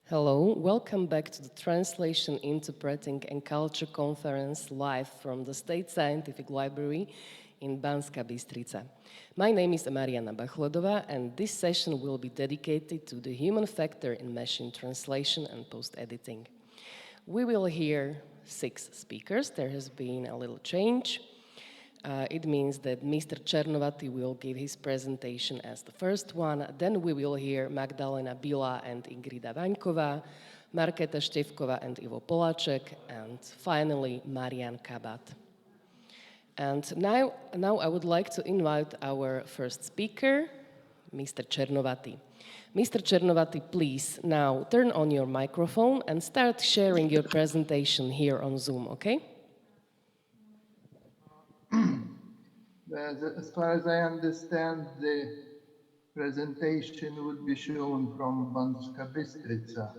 Hello, welcome back to the Translation, Interpreting and Culture Conference live from the State Scientific Library in Banská, Bystrica. My name is Marianna Bachledová, and this session will be dedicated to the human factor in machine translation and post-editing. We will hear 6 speakers. There has been a little change. It means that Mr. Chernovaty will give his presentation as the first one. Then we will hear Magdaléna, Bilá and Ingridda Vaňková, Marketa, Štefková and Poláček, and finally Marianna. And now I would like to invite our first speaker, Mr. Chernovaty. Mr. Chernovaty, please now turn on your microphone and start sharing your presentation here on Zoom, okay? As far as I understand, the presentation would be shown from Banská Bystrica.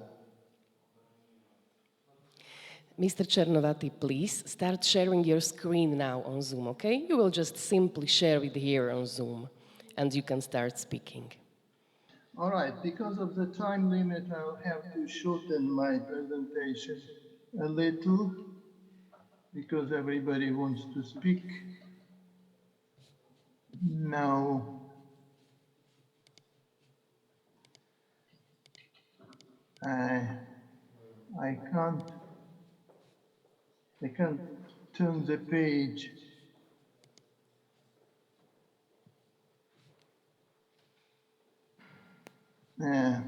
Mr. Chernovaty, please start sharing your screen now on Zoom, okay? You will just simply share it here on Zoom, and you can start speaking. All right, because of the time limit, I'll have to shorten my presentation a little, because everybody wants to speak. Now, I can't turn the page. I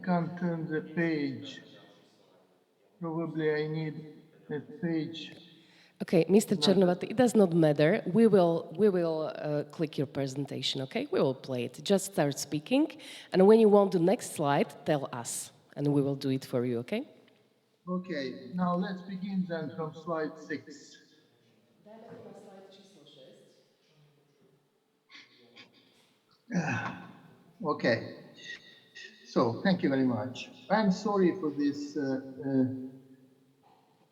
can't turn the page. Probably I need a page. Okay, Mr. Chernovaty, it does not matter. We will click your presentation, okay? We will play it. Just start speaking, and when you want the next slide, tell us, and we will do it for you, okay? Okay, now let's begin then from slide 6. Okay, so thank you very much. I'm sorry for this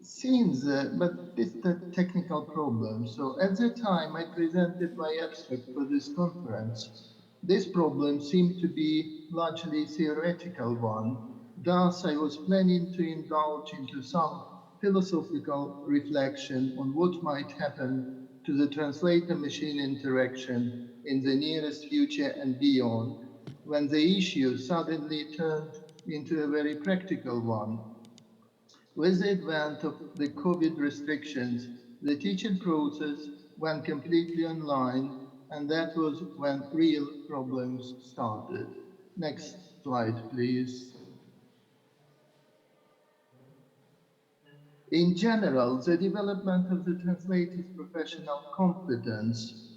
scenes, but it's the technical problem. So at the time I presented my abstract for this conference, this problem seemed to be largely theoretical one. Thus, I was planning to indulge into some philosophical reflection on what might happen to the translator-machine interaction in the nearest future and beyond, when the issue suddenly turned into a very practical one. With the advent of the COVID restrictions, the teaching process went completely online, and that was when real problems started. Next slide, please. In general, the development of the translator's professional competence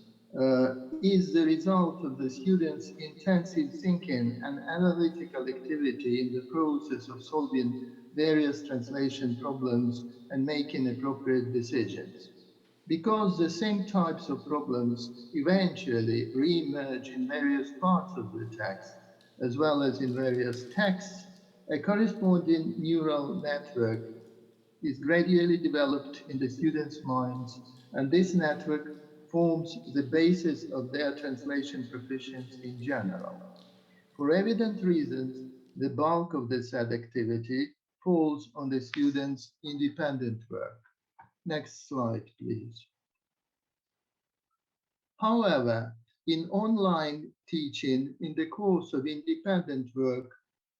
is the result of the students' intensive thinking and analytical activity in the process of solving various translation problems and making appropriate decisions. Because the same types of problems eventually re-emerge in various parts of the text, as well as in various texts, a corresponding neural network is gradually developed in the students' minds, and this network forms the basis of their translation proficiency in general. For evident reasons, the bulk of the said activity falls on the students' independent work. Next slide, please. However, in online teaching, in the course of independent work,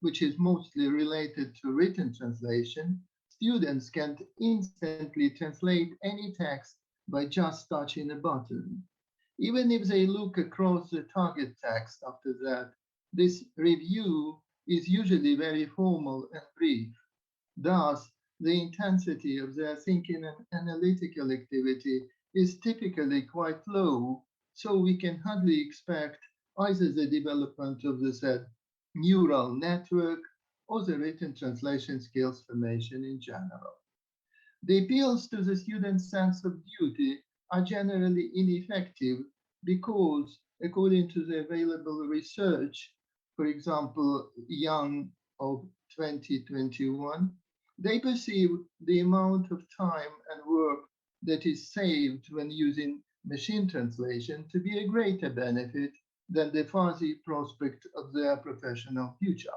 which is mostly related to written translation, students can instantly translate any text by just touching a button. Even if they look across the target text after that, this review is usually very formal and brief. Thus, the intensity of their thinking and analytical activity is typically quite low, so we can hardly expect either the development of the said neural network or the written translation skills formation in general. The appeals to the student's sense of duty are generally ineffective because, according to the available research, for example, Young of 2021, they perceive the amount of time and work that is saved when using machine translation to be a greater benefit than the fuzzy prospect of their professional future.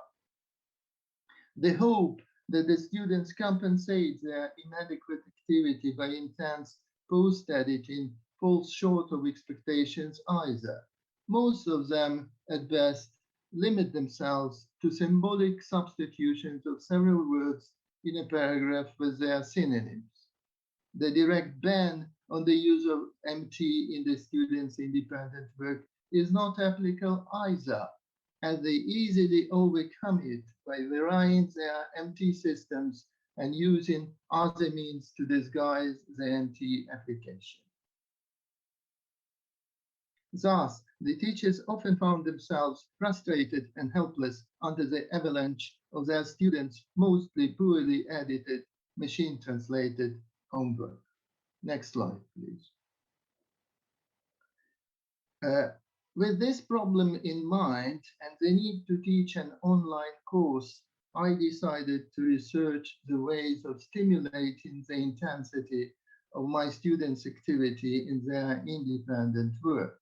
The hope that the students compensate their inadequate activity by intense post-editing falls short of expectations either. Most of them, at best, limit themselves to symbolic substitutions of several words in a paragraph with their synonyms. The direct ban on the use of MT in the students' independent work is not applicable either, as they easily overcome it by varying their MT systems and using other means to disguise the MT application. Thus, the teachers often found themselves frustrated and helpless under the avalanche of their students' mostly poorly edited, machine-translated homework. Next slide, please. With this problem in mind and the need to teach an online course, I decided to research the ways of stimulating the intensity of my students' activity in their independent work.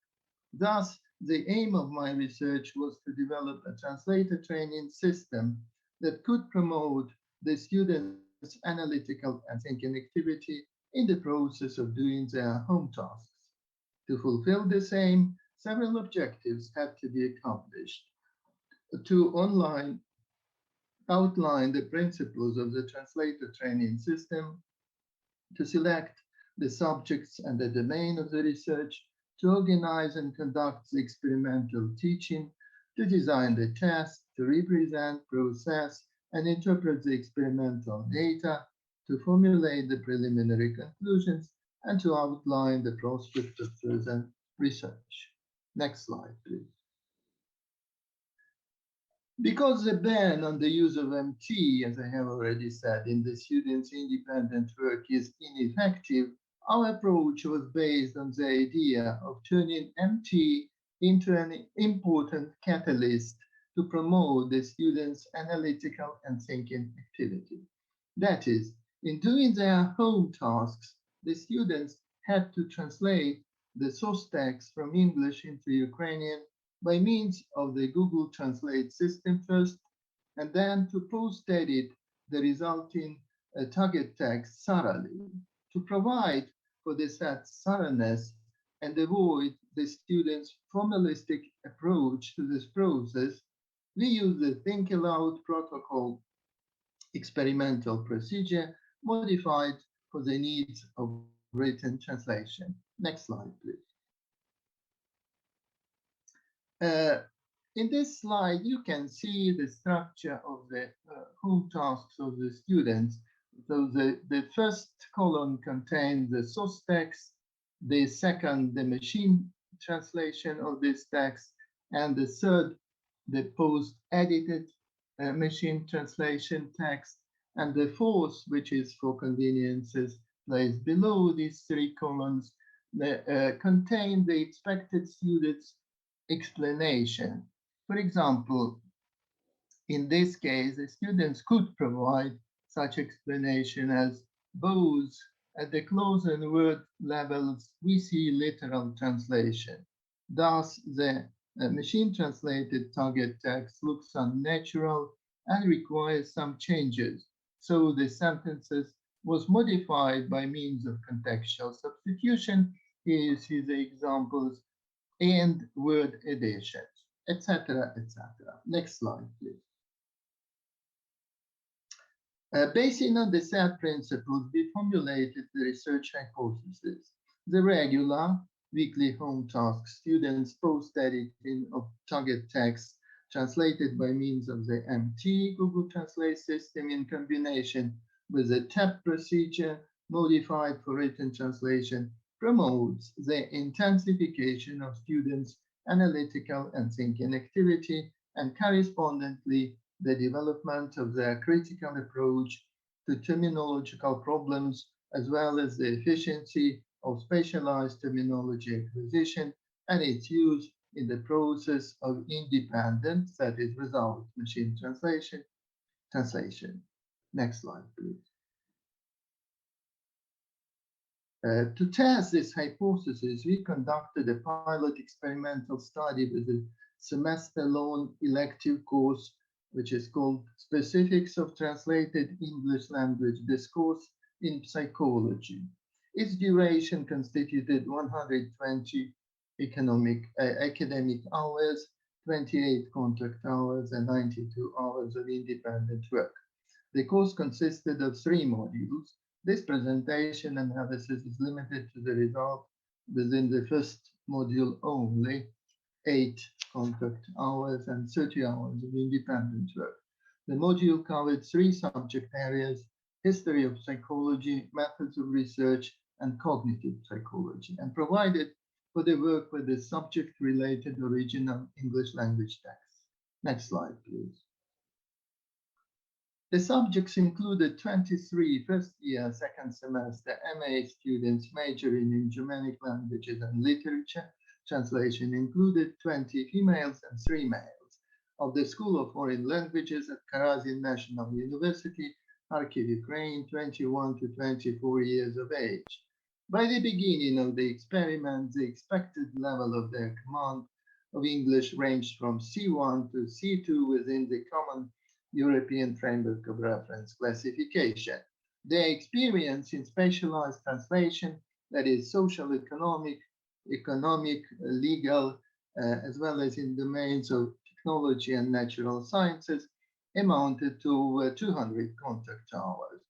Thus, the aim of my research was to develop a translator training system that could promote the students' analytical and thinking activity in the process of doing their home tasks. To fulfill this aim, several objectives had to be accomplished. To outline the principles of the translator training system, to select the subjects and the domain of the research, to organize and conduct the experimental teaching, to design the test, to represent, process, and interpret the experimental data, to formulate the preliminary conclusions, and to outline the prospect of further research. Next slide, please. Because the ban on the use of MT, as I have already said, in the students' independent work is ineffective, our approach was based on the idea of turning MT into an important catalyst to promote the students' analytical and thinking activity. That is, in doing their home tasks, the students had to translate the source text from English into Ukrainian by means of the Google Translate system first, and then to post-edit the resulting target text thoroughly. To provide for this thoroughness and avoid the students' formalistic approach to this process, we use the Think Aloud protocol experimental procedure modified for the needs of written translation. Next slide, please. In this slide, you can see the structure of the home tasks of the students. So the first column contains the source text, the second, the machine translation of this text, and the third, the post-edited machine translation text, and the fourth, which is for conveniences placed below these three columns, contain the expected students' explanation. For example, in this case, the students could provide such explanation as both at the clause and word levels we see literal translation. Thus, the machine translated target text looks unnatural and requires some changes. So the sentences was modified by means of contextual substitution. Here you see the examples and word additions, etc., etc. Next slide, please. Basing on the said principles, we formulated the research hypothesis. The regular weekly home task students post-editing of target text translated by means of the MT Google Translate system in combination with the TAP procedure modified for written translation promotes the intensification of students' analytical and thinking activity and correspondingly the development of their critical approach to terminological problems, as well as the efficiency of specialized terminology acquisition and its use in the process of independent, that is, without machine translation. Next slide, please. To test this hypothesis, we conducted a pilot experimental study with a semester-long elective course, which is called Specifics of Translated English Language Discourse in Psychology. Its duration constituted 120 academic hours, 28 contact hours, and 92 hours of independent work. The course consisted of 3 modules. This presentation analysis is limited to the result within the first module only, 8 contact hours and 30 hours of independent work. The module covered 3 subject areas: history of psychology, methods of research, and cognitive psychology, and provided for the work with the subject-related original English language text. Next slide, please. The subjects included 23 first-year, second semester MA students majoring in Germanic languages and literature. Translation included 20 females and 3 males. Of the School of Foreign Languages at Karazin National University, Kharkiv, Ukraine, 21 to 24 years of age. By the beginning of the experiment, the expected level of their command of English ranged from C1 to C2 within the common European Framework of Reference classification. Their experience in specialized translation, that is social, economic, legal, as well as in domains of technology and natural sciences, amounted to over 200 contact hours.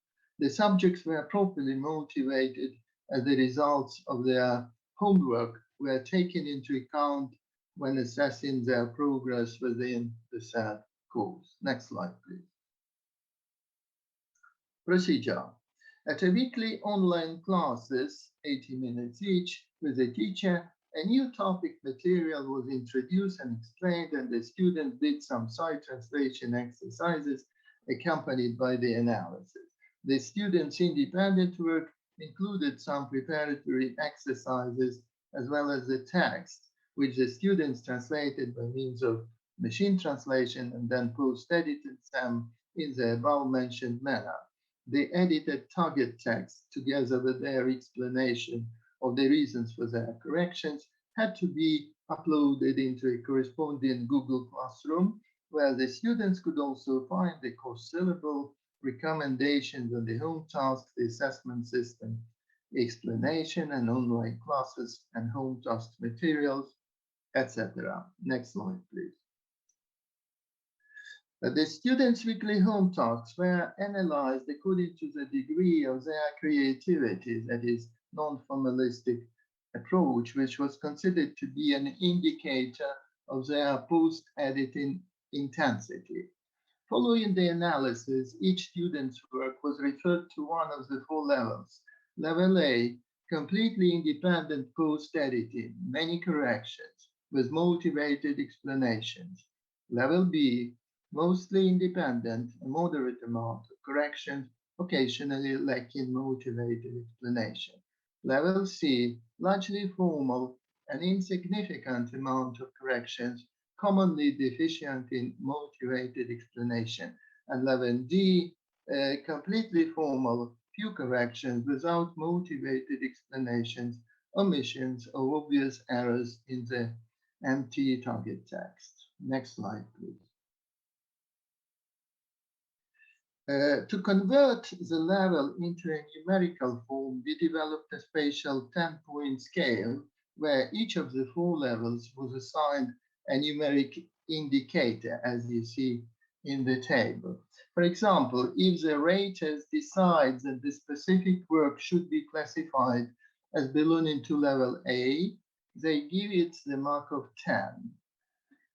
The subjects were properly motivated as the results of their homework were taken into account when assessing their progress within the said course. Next slide, please. Procedure. At a weekly online classes, 80 minutes each, with a teacher, a new topic material was introduced and explained, and the students did some side translation exercises accompanied by the analysis. The students' independent work included some preparatory exercises as well as the text, which the students translated by means of machine translation and then post-edited them in the above-mentioned manner. The edited target text, together with their explanation of the reasons for their corrections, had to be uploaded into a corresponding Google Classroom, where the students could also find the course syllable, recommendations on the home task, the assessment system, explanation and online classes and home task materials, etc. Next slide, please. The students' weekly home tasks were analyzed according to the degree of their creativity, that is, non-formalistic approach, which was considered to be an indicator of their post-editing intensity. Following the analysis, each student's work was referred to one of the 4 levels. Level A, completely independent post-editing, many corrections, with motivated explanations. Level B, mostly independent, a moderate amount of corrections, occasionally lacking motivated explanation. Level C, largely formal, an insignificant amount of corrections, commonly deficient in motivated explanation. And level D, completely formal, few corrections without motivated explanations, omissions, or obvious errors in the empty target text. Next slide, please. To convert the level into a numerical form, we developed a spatial 10-point scale where each of the 4 levels was assigned a numeric indicator, as you see in the table. For example, if the raters decide that the specific work should be classified as belonging to level A, they give it the mark of 10.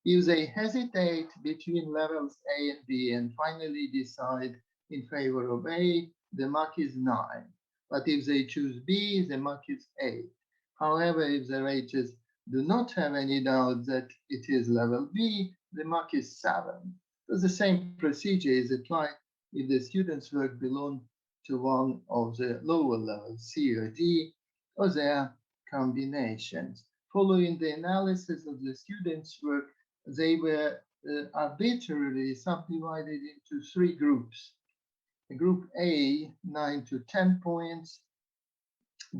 If they hesitate between levels A and B and finally decide in favor of A, the mark is 9. But if they choose B, the mark is 8. However, if the raters do not have any doubt that it is level B, the mark is 7. So the same procedure is applied if the student's work belongs to one of the lower levels, C or D, or their combinations. Following the analysis of the student's work, they were arbitrarily subdivided into 3 groups. Group A, 9 to 10 points.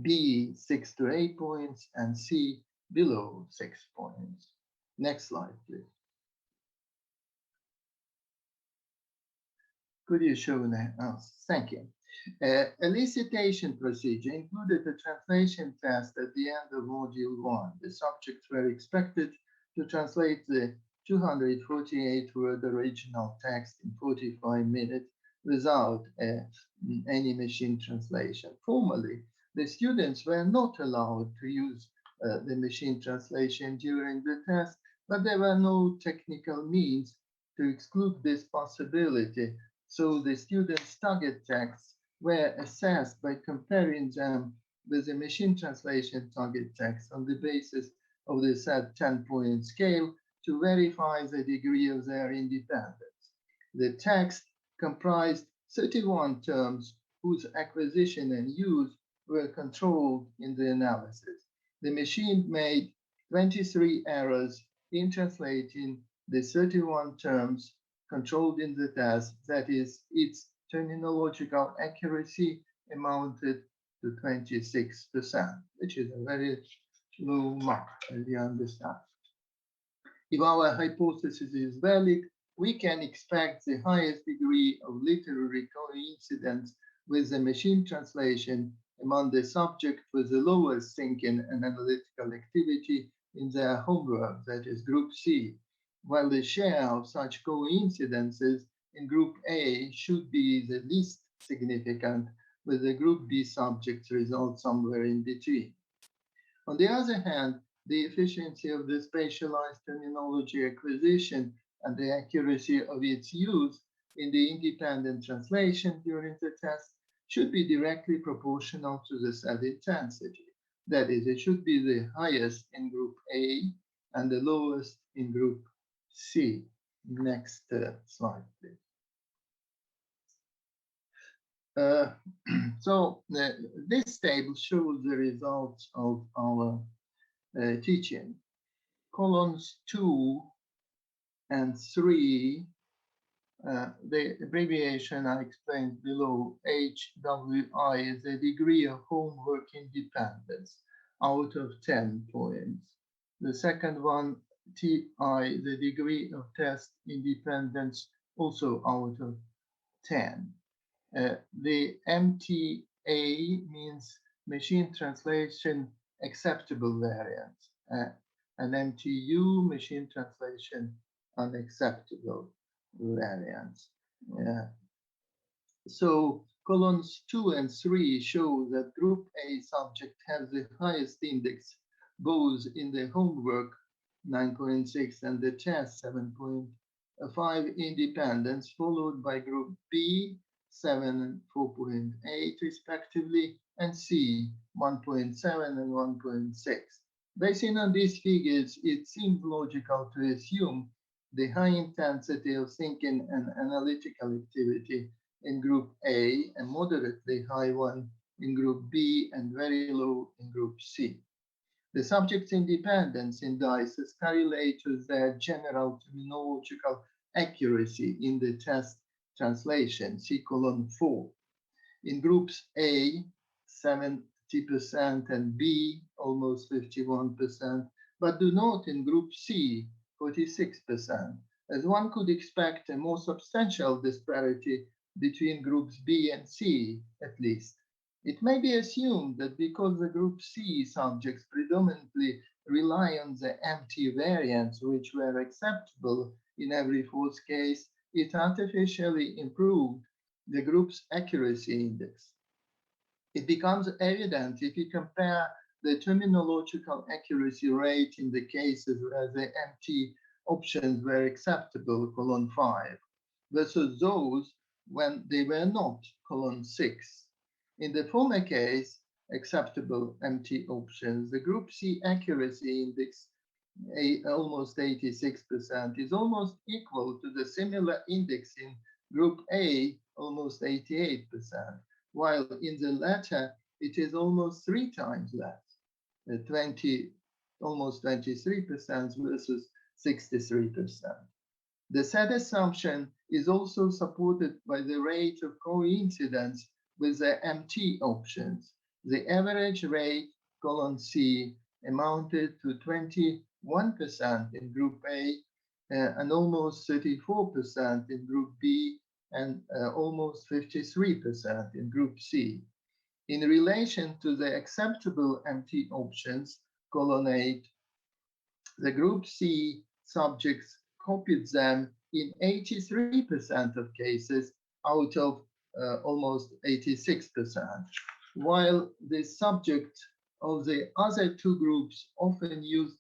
B 6 to 8 points, and C below 6 points. Next slide, please. Could you show that? Oh, thank you. Elicitation procedure included a translation test at the end of Module 1. The subjects were expected to translate the 248-word original text in 45 minutes without any machine translation. Formally, the students were not allowed to use the machine translation during the test, but there were no technical means to exclude this possibility. So the students' target texts were assessed by comparing them with the machine translation target text on the basis of the set 10-point scale to verify the degree of their independence. The text comprised 31 terms whose acquisition and use were controlled in the analysis. The machine made 23 errors in translating the 31 terms controlled in the test, that is, its terminological accuracy amounted to 26%, which is a very low mark, as you understand. If our hypothesis is valid, we can expect the highest degree of literary coincidence with the machine translation among the subject with the lowest thinking and analytical activity in their homework, that is Group C, while the share of such coincidences in Group A should be the least significant, with the Group B subjects result somewhere in between. On the other hand, the efficiency of the spatialized terminology acquisition and the accuracy of its use in the independent translation during the test should be directly proportional to the set intensity. That is, it should be the highest in Group A and the lowest in Group C. Next slide, please. This table shows the results of our teaching. Columns 2 and 3, the abbreviation I explained below, HWI, is the degree of homework independence out of 10 points. The second one, TI, the degree of test independence, also out of 10. The MTA means machine translation acceptable variance, and MTU, machine translation unacceptable variance. So columns 2 and 3 show that Group A subject has the highest index, both in the homework 9.6 and the test 7.5 independence, followed by Group B 7 and 4.8 respectively, and C 1.7 and 1.6. Based on these figures, it seems logical to assume the high intensity of thinking and analytical activity in Group A, a moderately high one in Group B, and very low in Group C. The subject's independence indices correlate with their general terminological accuracy in the test translation, see column 4. In Groups A, 70% and B, almost 51%, but do not in Group C, 46%, as one could expect a more substantial disparity between Groups B and C, at least. It may be assumed that because the Group C subjects predominantly rely on the MT variants, which were acceptable in every fourth case, it artificially improved the group's accuracy index. It becomes evident if you compare the terminological accuracy rate in the cases where the MT options were acceptable, column 5, versus those when they were not, column 6. In the former case, acceptable MT options, the Group C accuracy index, almost 86%, is almost equal to the similar index in Group A, almost 88%, while in the latter, it is almost 3 times less, almost 23% versus 63%. The said assumption is also supported by the rate of coincidence with the MT options. The average rate, colon C, amounted to 21% in Group A and almost 34% in Group B and almost 53% in Group C. In relation to the acceptable MT options, colon 8, the Group C subjects copied them in 83% of cases out of almost 86%, while the subjects of the other two groups often used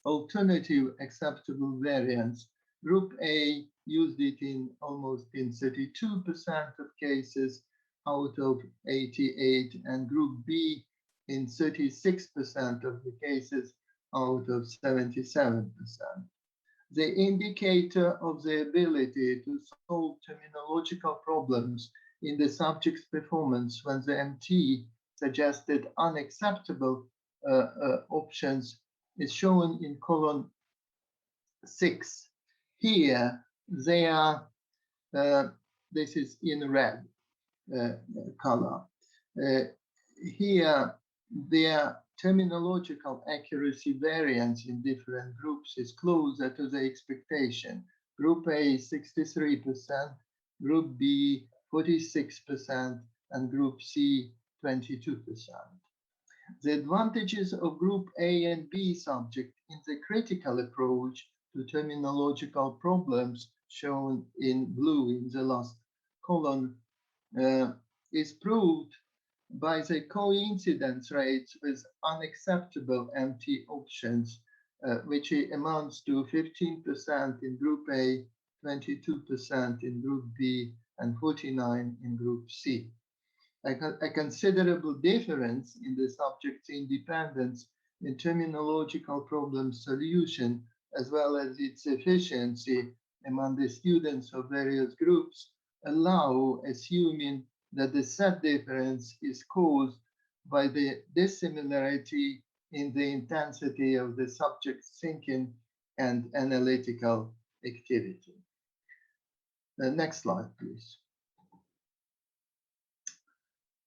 alternative acceptable variants. Group A used it in almost 32% of cases out of 88, and Group B in 36% of the cases out of 77%. The indicator of the ability to solve terminological problems in the subject's performance when the MT suggested unacceptable options is shown in column 6. Here, they are, this is in red color. Here, their terminological accuracy variance in different groups is closer to the expectation. Group A, 63%, Group B, 46%, and Group C, 22%. The advantages of Group A and B subject in the critical approach to terminological problems, shown in blue in the last column, is proved by the coincidence rates with unacceptable MT options, which amounts to 15% in Group A, 22% in Group B, and 49% in Group C. A considerable difference in the subject's independence in terminological problem solution, as well as its efficiency among the students of various groups, allow assuming that the said difference is caused by the dissimilarity in the intensity of the subject's thinking and analytical activity. The next slide, please.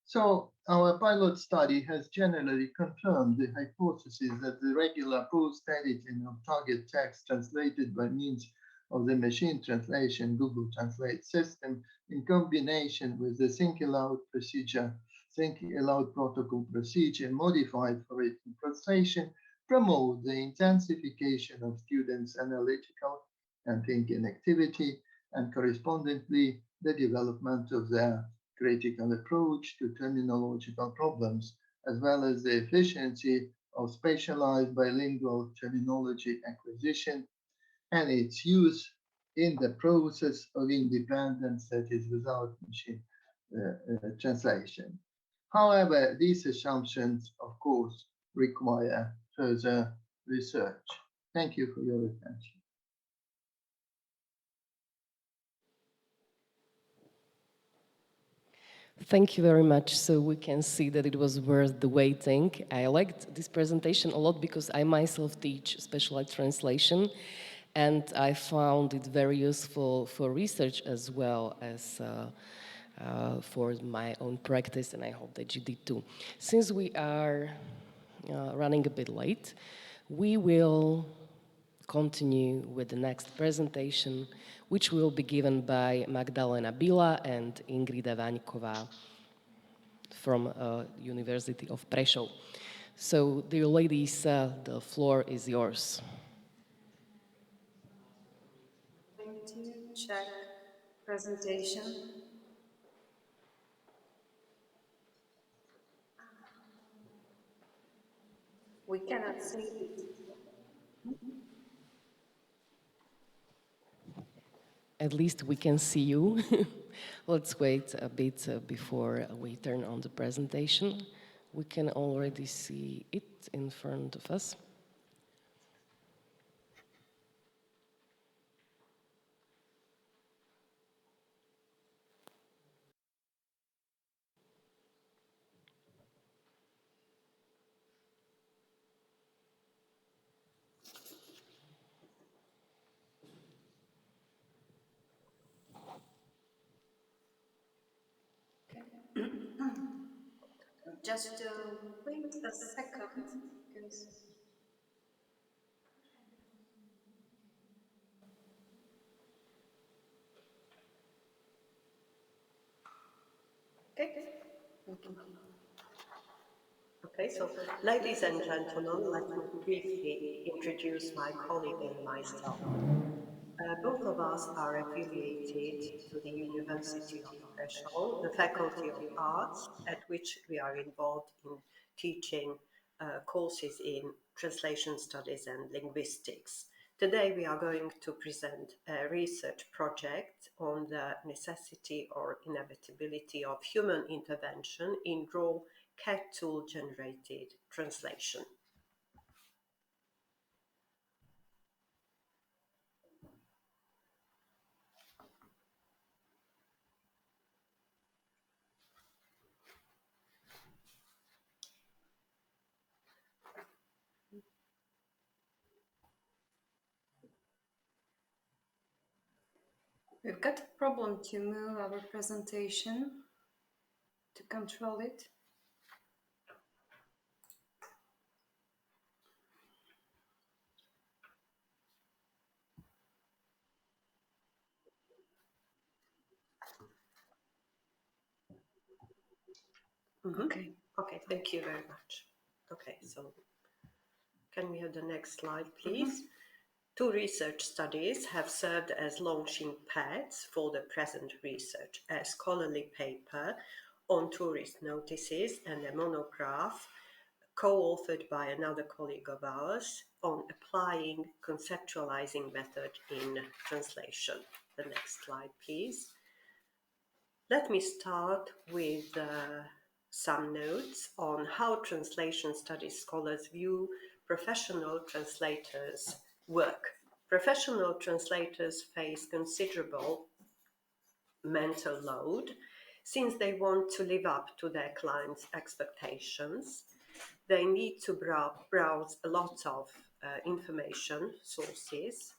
So our pilot study has generally confirmed the hypothesis that the regular post-editing of target text translated by means of the machine translation Google Translate system in combination with the think aloud procedure, think aloud protocol procedure modified for written translation promote the intensification of students' analytical and thinking activity and correspondingly the development of their critical approach to terminological problems, as well as the efficiency of specialized bilingual terminology acquisition and its use in the process of independence that is without machine translation. However, these assumptions, of course, require further research. Thank you for your attention. Thank you very much. So we can see that it was worth the waiting. I liked this presentation a lot because I myself teach specialized translation, and I found it very useful for research as well as for my own practice, and I hope that you did too. Since we are running a bit late, we will continue with the next presentation, which will be given by Magdaléna Bilá and Ingridda Vaňková from University of Prešov. So, dear ladies, the floor is yours. Going to check presentation. We cannot see it. At least we can see you. Let's wait a bit before we turn on the presentation. We can already see it in front of us. Just wait a second, because okay. Okay, so ladies and gentlemen, let me briefly introduce my colleague and myself. Both of us are affiliated to the University of Prešov, the Faculty of Arts, at which we are involved in teaching courses in translation studies and linguistics. Today we are going to present a research project on the necessity or inevitability of human intervention in raw CAT tool generated translation. We've got a problem to move our presentation to control it. Okay. Okay, thank you very much. Okay, so can we have the next slide, please? Two research studies have served as launching pads for the present research: a scholarly paper on tourist notices and a monograph co-authored by another colleague of ours on applying conceptualizing method in translation. The next slide, please. Let me start with some notes on how translation studies scholars view professional translators' work. Professional translators face considerable mental load since they want to live up to their clients' expectations. They need to browse a lot of information sources.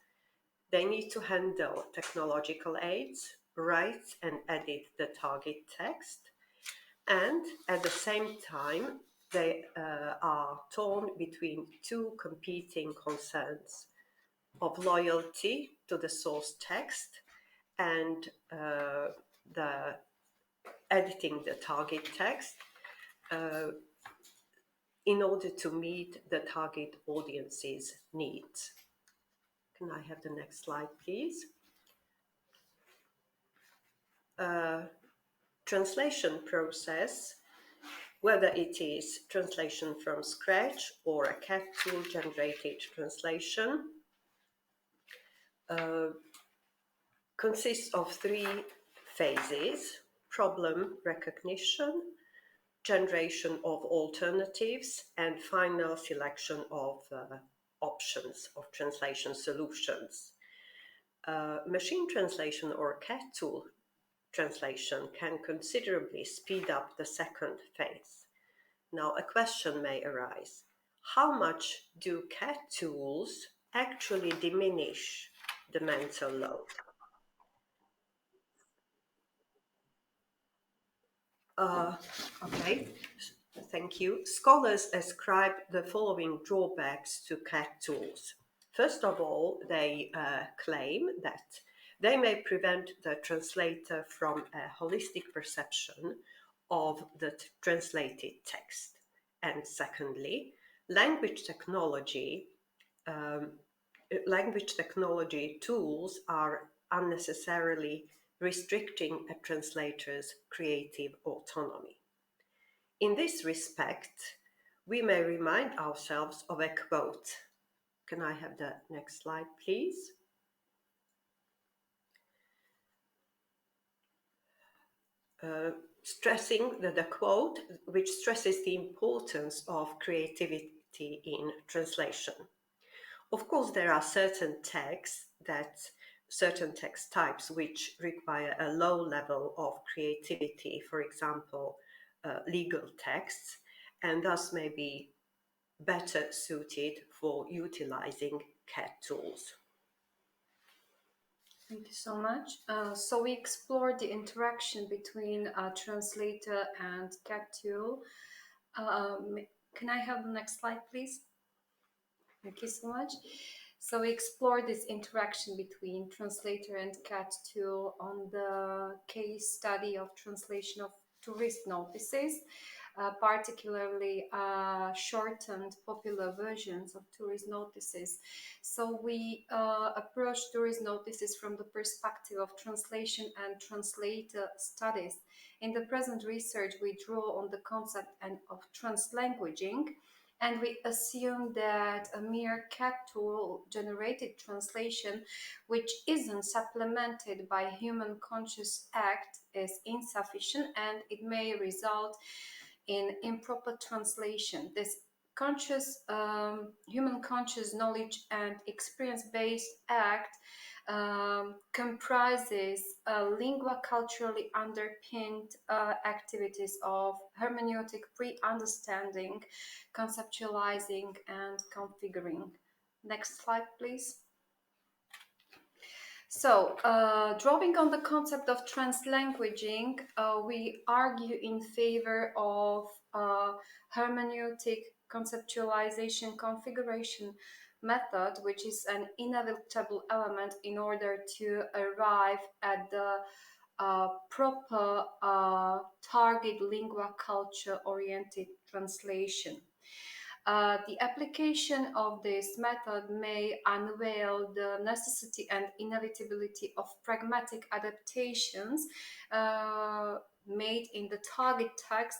They need to handle technological aids, write and edit the target text, and at the same time, they are torn between two competing concerns of loyalty to the source text and the editing the target text in order to meet the target audience's needs. Can I have the next slide, please? Translation process, whether it is translation from scratch or a CAT tool generated translation, consists of three phases: problem recognition, generation of alternatives, and final selection of options of translation solutions. Machine translation or CAT tool translation can considerably speed up the second phase. Now, a question may arise: how much do CAT tools actually diminish the mental load? Okay, thank you. Scholars ascribe the following drawbacks to CAT tools. First of all, they claim that they may prevent the translator from a holistic perception of the translated text. And secondly, language technology tools are unnecessarily restricting a translator's creative autonomy. In this respect, we may remind ourselves of a quote. Can I have the next slide, please? Stressing the quote, which stresses the importance of creativity in translation. Of course, there are certain text types which require a low level of creativity, for example, legal texts, and thus may be better suited for utilizing CAT tools. Thank you so much. So we explored the interaction between a translator and CAT tool. Can I have the next slide, please? Thank you so much. So we explored this interaction between translator and CAT tool on the case study of translation of tourist notices, particularly shortened popular versions of tourist notices. So we approached tourist notices from the perspective of translation and translator studies. In the present research, we draw on the concept of translanguaging, and we assume that a mere CAT tool generated translation, which isn't supplemented by human conscious act, is insufficient, and it may result in improper translation. This human conscious knowledge and experience-based act comprises lingua culturally underpinned activities of hermeneutic pre-understanding, conceptualizing, and configuring. Next slide, please. So, drawing on the concept of translanguaging, we argue in favor of hermeneutic conceptualization configuration method, which is an inevitable element in order to arrive at the proper target lingua culture oriented translation. The application of this method may unveil the necessity and inevitability of pragmatic adaptations made in the target text,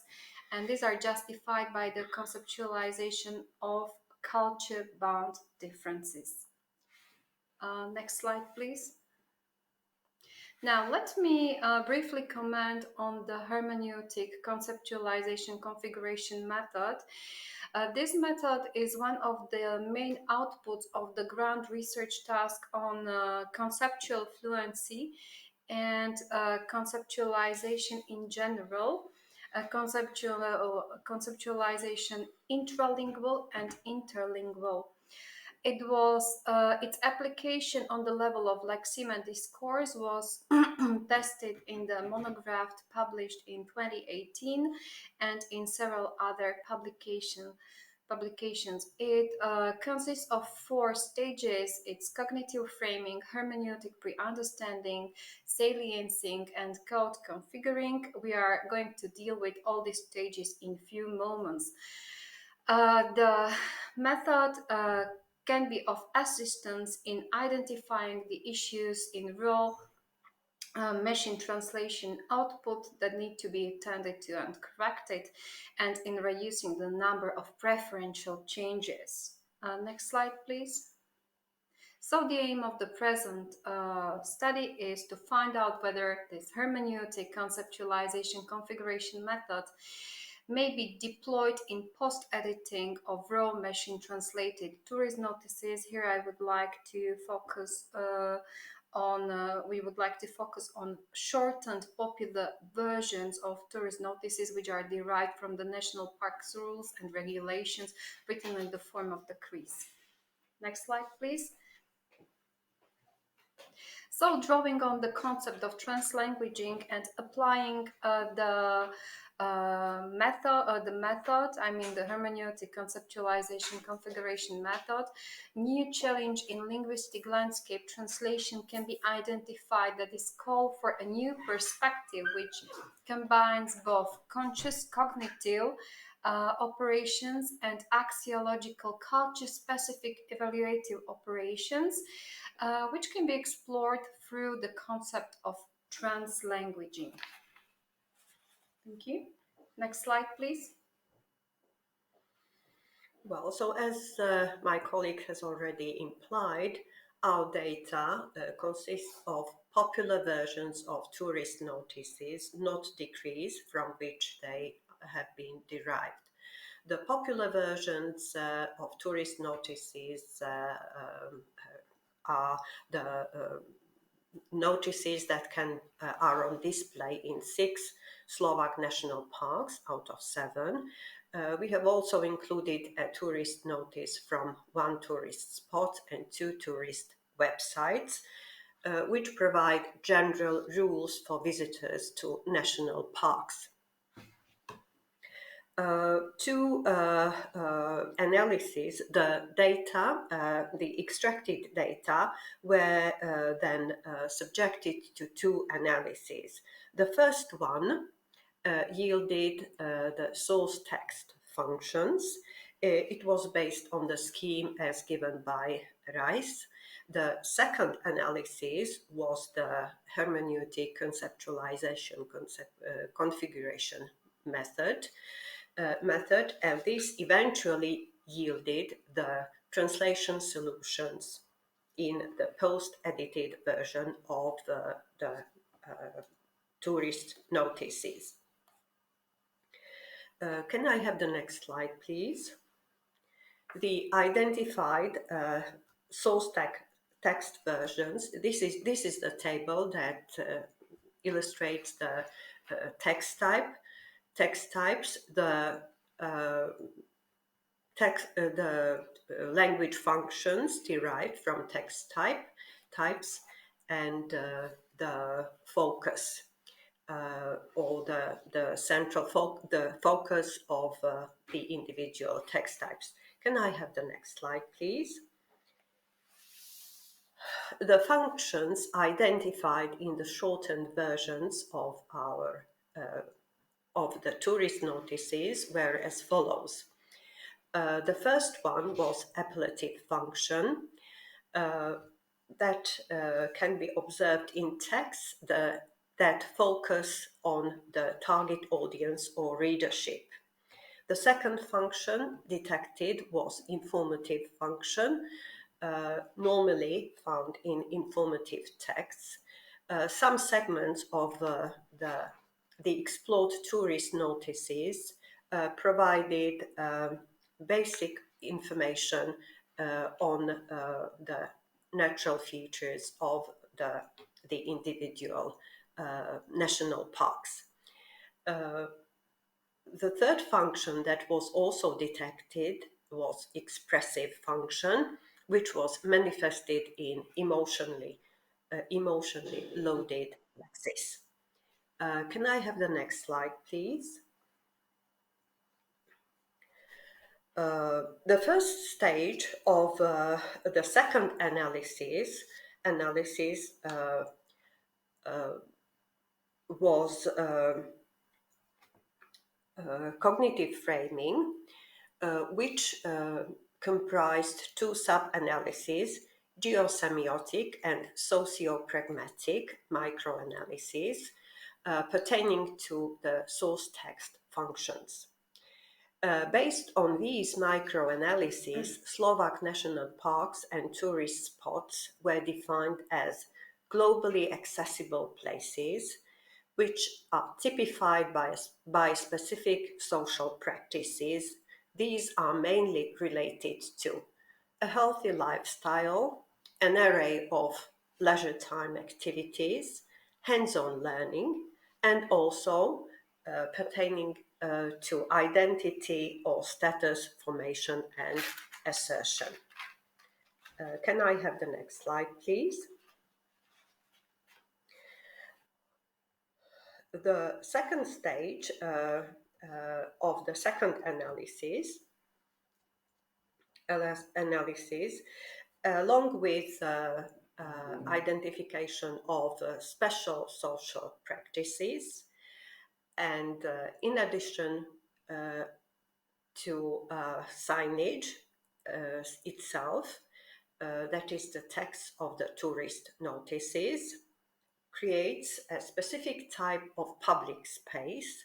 and these are justified by the conceptualization of culture-bound differences. Next slide, please. Now, let me briefly comment on the hermeneutic conceptualization configuration method. This method is one of the main outputs of the ground research task on conceptual fluency and conceptualization in general, conceptualization intralingual and interlingual. It was its application on the level of lexeme and discourse was tested in the monograph published in 2018 and in several other publications. It consists of 4 stages. It's cognitive framing, hermeneutic pre-understanding, saliencing, and code configuring. We are going to deal with all these stages in few moments. The method can be of assistance in identifying the issues in raw machine translation output that need to be attended to and corrected, and in reducing the number of preferential changes. Next slide, please. So the aim of the present study is to find out whether this hermeneutic conceptualization configuration method may be deployed in post-editing of raw machine translated tourist notices. Here I would like to focus we would like to focus on shortened popular versions of tourist notices which are derived from the national parks rules and regulations written in the form of decrees. Next slide, please. So drawing on the concept of translanguaging and applying the hermeneutic conceptualization configuration method, new challenge in linguistic landscape translation can be identified that is call for a new perspective which combines both conscious cognitive operations and axiological culture-specific evaluative operations, which can be explored through the concept of translanguaging. Thank you. Next slide, please. Well, so as my colleague has already implied, our data consists of popular versions of tourist notices, not decrees from which they have been derived. The popular versions of tourist notices are the notices that are on display in 6 Slovak national parks out of 7. We have also included a tourist notice from 1 tourist spot and 2 tourist websites, which provide general rules for visitors to national parks. Two analyses, the data, the extracted data, were then subjected to two analyses. The first one yielded the source text functions. It was based on the scheme as given by Rice. The second analysis was the hermeneutic conceptualization configuration method, and this eventually yielded the translation solutions in the post-edited version of the tourist notices. Can I have the next slide, please? The identified source text versions. This is the table that illustrates the text types, the language functions derived from text types, and the focus or the central focus of the individual text types. Can I have the next slide, please? The functions identified in the shortened versions of our of the tourist notices were as follows. The first one was appellative function that can be observed in texts that focus on the target audience or readership. The second function detected was informative function, normally found in informative texts. Some segments of the explored tourist notices provided basic information on the natural features of the individual national parks. The third function that was also detected was expressive function, which was manifested in emotionally loaded lexis. Can I have the next slide, please? The first stage of the second analysis was cognitive framing, which comprised two sub-analyses, geosemiotic and socio-pragmatic microanalyses, pertaining to the source text functions. Based on these microanalyses, Slovak national parks and tourist spots were defined as globally accessible places, which are typified by specific social practices. These are mainly related to a healthy lifestyle, an array of leisure time activities, hands-on learning, and also pertaining to identity or status formation and assertion. Can I have the next slide, please? The second stage of the second analysis, along with identification of special social practices, and in addition to signage itself, that is the text of the tourist notices, creates a specific type of public space,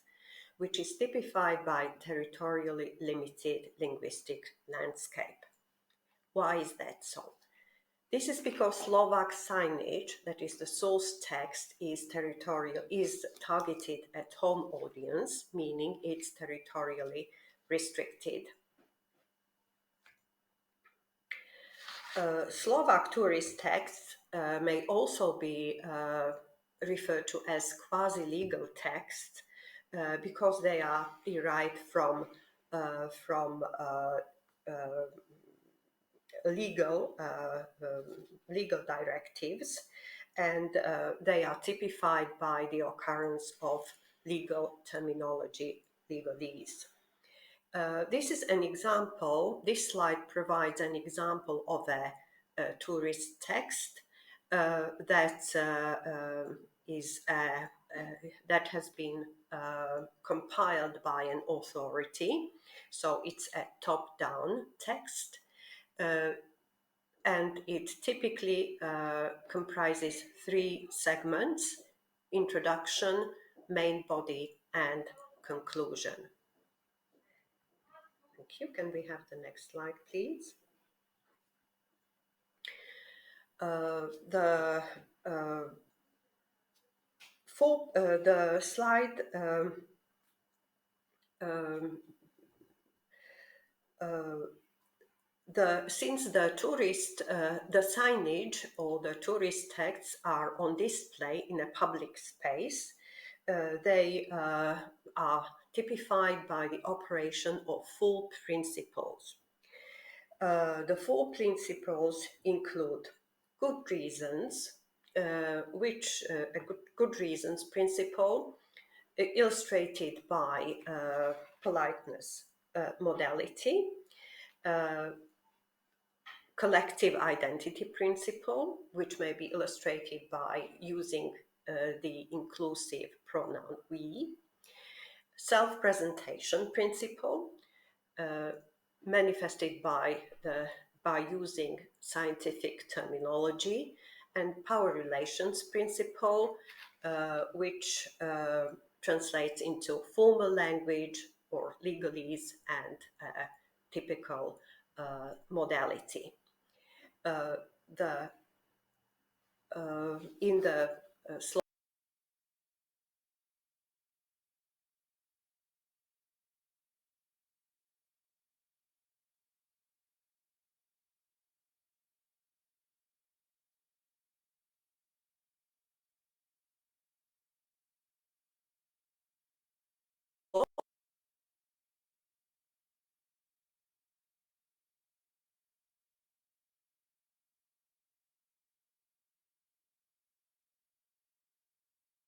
which is typified by territorially limited linguistic landscape. Why is that so? This is because Slovak signage, that is the source text, is targeted at home audience, meaning it's territorially restricted. Slovak tourist texts may also be referred to as quasi-legal texts because they are derived from legal directives, and they are typified by the occurrence of legal terminology, legalese. This is an example. This slide provides an example of a tourist text that has been compiled by an authority. So it's a top-down text, and it typically comprises 3 segments: introduction, main body, and conclusion. Thank you. Can we have the next slide, please? The slide since the signage or the tourist texts are on display in a public space, they are typified by the operation of 4 principles. The 4 principles include good reasons, which a good reasons principle illustrated by politeness modality, collective identity principle, which may be illustrated by using the inclusive pronoun we, self-presentation principle, manifested by using scientific terminology, and power relations principle, which translates into formal language or legalese and typical modality. In the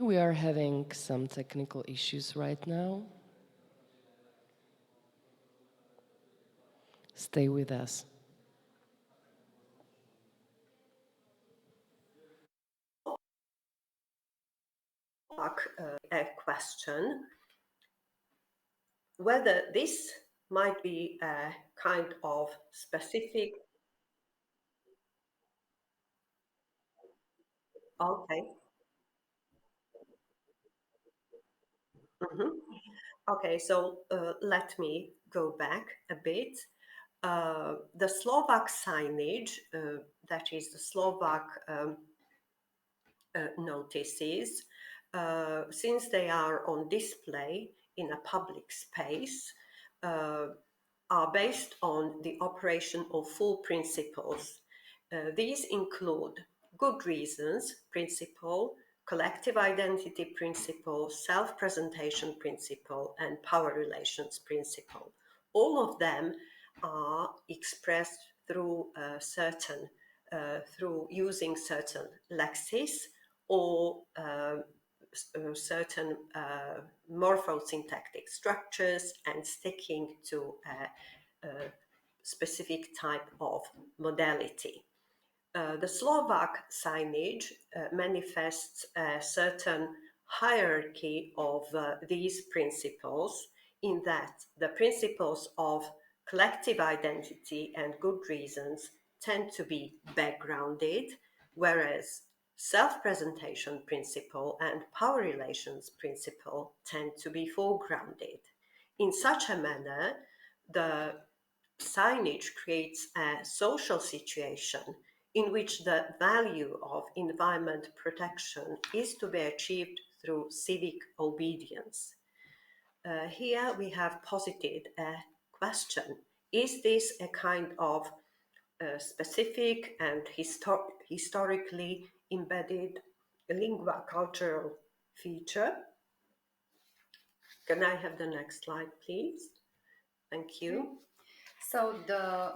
We are having some technical issues right now. Stay with us. a question whether this might be a kind of specific. Okay. Mm-hmm. Okay, so let me go back a bit. The Slovak signage, that is the Slovak notices, since they are on display in a public space, are based on the operation of 4 principles. These include good reasons principle, collective identity principle, self-presentation principle, and power relations principle. All of them are expressed through through using certain lexis or certain morphosyntactic structures and sticking to a specific type of modality. The Slovak signage manifests a certain hierarchy of these principles, in that the principles of collective identity and good reasons tend to be backgrounded, whereas self-presentation principle and power relations principle tend to be foregrounded. In such a manner, the signage creates a social situation in which the value of environment protection is to be achieved through civic obedience. Here we have posited a question: is this a kind of specific and historically embedded lingua cultural feature? Can I have the next slide, please? Thank you. So the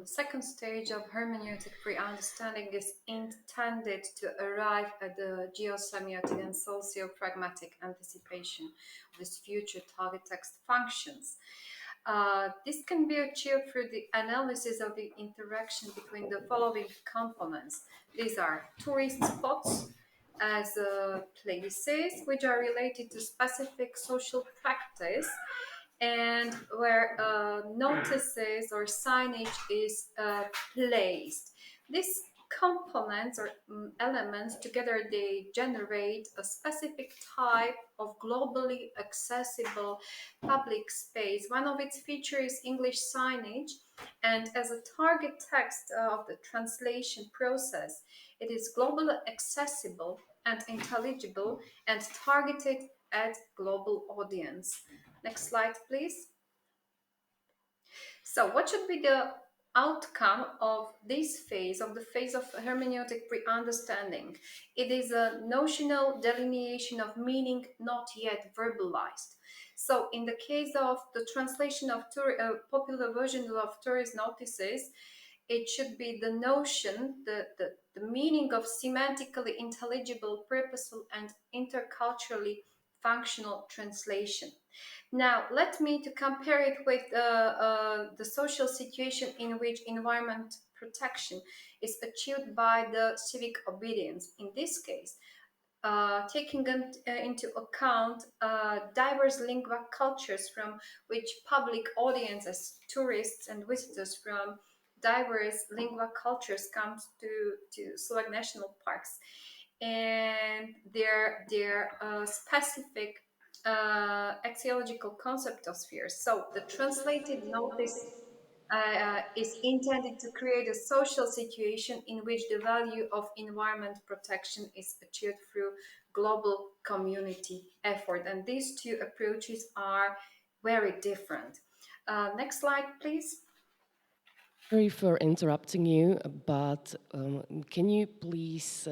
second stage of hermeneutic pre-understanding is intended to arrive at the geosemiotic and socio-pragmatic anticipation of this future target text functions. This can be achieved through the analysis of the interaction between the following components. These are tourist spots as places which are related to specific social practice and where notices or signage is placed. These components or elements together, they generate a specific type of globally accessible public space. One of its features is English signage, and as a target text of the translation process, it is globally accessible and intelligible and targeted at global audience. Next slide, please. So what should be the outcome of this phase, of the phase of hermeneutic pre-understanding? It is a notional delineation of meaning not yet verbalized. So in the case of the translation of popular version of tourist notices, it should be the notion, the meaning of semantically intelligible, purposeful, and interculturally functional translation. Now, let me to compare it with the social situation in which environment protection is achieved by the civic obedience. In this case, taking into account diverse lingua cultures from which public audiences, tourists and visitors from diverse lingua cultures comes to Slovak national parks, and their specific axiological concept of spheres. So the translated notice is intended to create a social situation in which the value of environment protection is achieved through global community effort. And these two approaches are very different. Next slide, please. Sorry for interrupting you, but can you please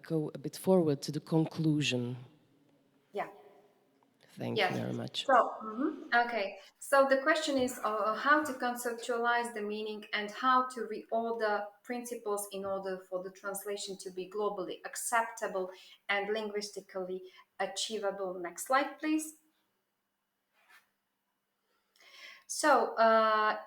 go a bit forward to the conclusion? Yeah. Thank Yes. you very much. So, okay. So the question is how to conceptualize the meaning and how to reorder principles in order for the translation to be globally acceptable and linguistically achievable. Next slide, please. So,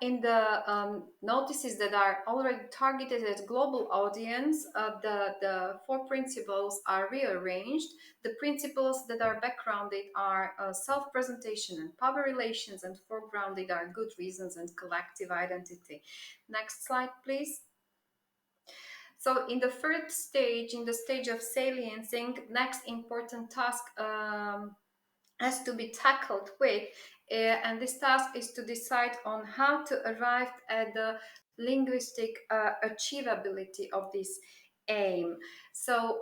in the notices that are already targeted at global audience, the four principles are rearranged. The principles that are backgrounded are self-presentation and power relations, and foregrounded are good reasons and collective identity. Next slide, please. So in the third stage, in the stage of saliencing, next important task has to be tackled with, and this task is to decide on how to arrive at the linguistic achievability of this aim. So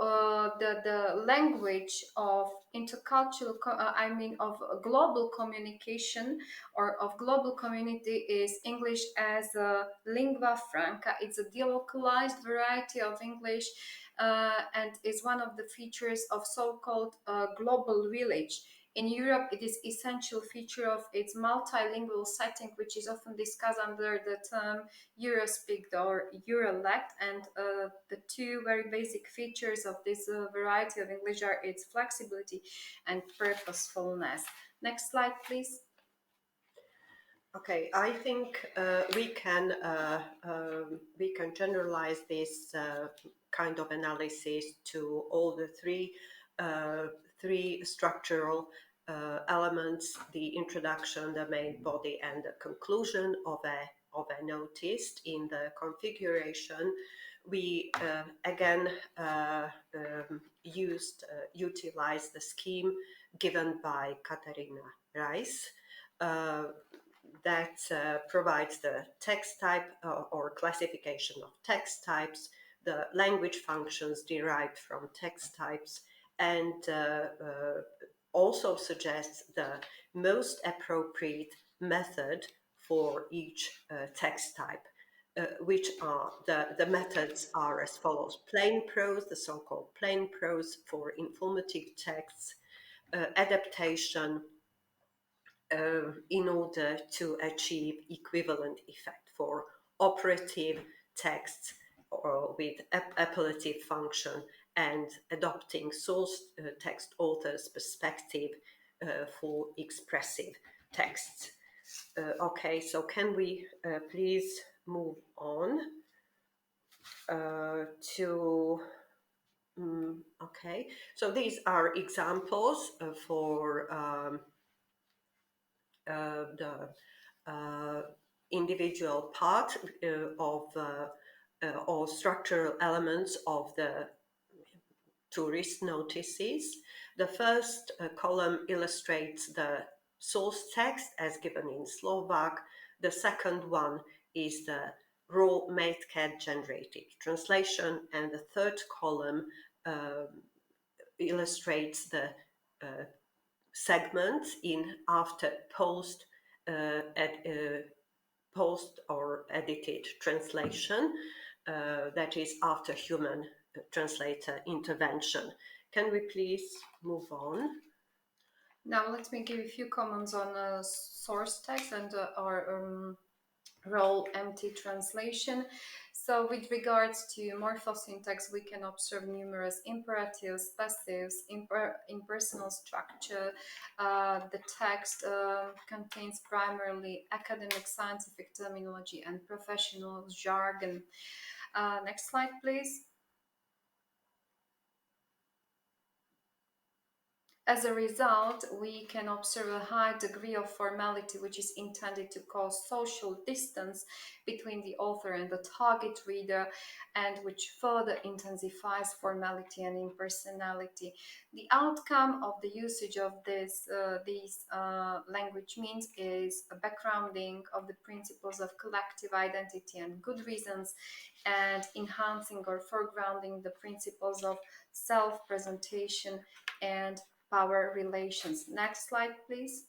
the language of intercultural, of global communication or of global community is English as a lingua franca. It's a delocalized variety of English and is one of the features of so-called global village. In Europe, it is essential feature of its multilingual setting, which is often discussed under the term Eurospeak or Eurolect. And the two very basic features of this variety of English are its flexibility and purposefulness. Next slide, please. Okay, I think we can generalize this kind of analysis to all the three structural elements: the introduction, the main body, and the conclusion of a notice. In the configuration, we again utilized the scheme given by Katarina Rice. That provides the text type or classification of text types, the language functions derived from text types, and also suggests the most appropriate method for each text type, which are the methods are as follows: plain prose, the so-called plain prose for informative texts, adaptation, in order to achieve equivalent effect for operative texts or with appellative function, and adopting source text author's perspective for expressive texts. Okay, so can we please move on to... okay, so these are examples for the individual part of or structural elements of the tourist notices. The first column illustrates the source text as given in Slovak. The second one is the raw Magdaléna generated translation, and the third column illustrates the segments in after post or edited translation, that is after human translator intervention. Can we please move on? Now let me give a few comments on source text and our raw empty translation. So with regards to morphosyntax, we can observe numerous imperatives, passives, impersonal structure. The text contains primarily academic scientific terminology and professional jargon. Next slide, please. As a result, we can observe a high degree of formality, which is intended to cause social distance between the author and the target reader, and which further intensifies formality and impersonality. The outcome of the usage of these language means is a backgrounding of the principles of collective identity and good reasons, and enhancing or foregrounding the principles of self-presentation and power relations. Next slide, please.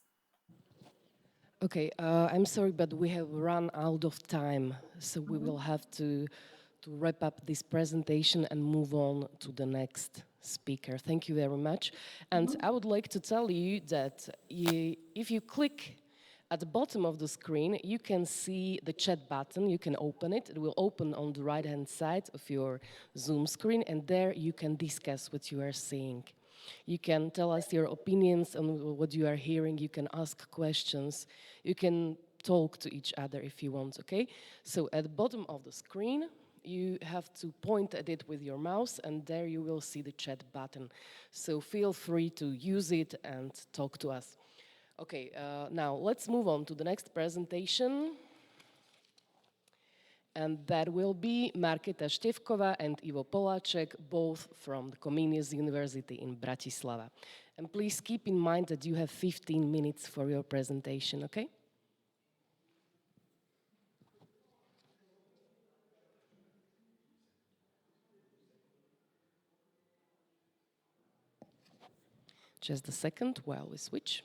Okay, I'm sorry, but we have run out of time, so we will have to wrap up this presentation and move on to the next speaker. Thank you very much. And I would like to tell you that if you click at the bottom of the screen, you can see the chat button. You can open it. It will open on the right-hand side of your Zoom screen, and there you can discuss what you are seeing. You can tell us your opinions on what you are hearing. You can ask questions. You can talk to each other if you want, okay? So at the bottom of the screen, you have to point at it with your mouse, and there you will see the chat button. So feel free to use it and talk to us. Okay, now let's move on to the next presentation. And that will be Marketa Štefková and Ivo Poláček, both from the Comenius University in Bratislava. And please keep in mind that you have 15 minutes for your presentation, okay? Just a second while we switch.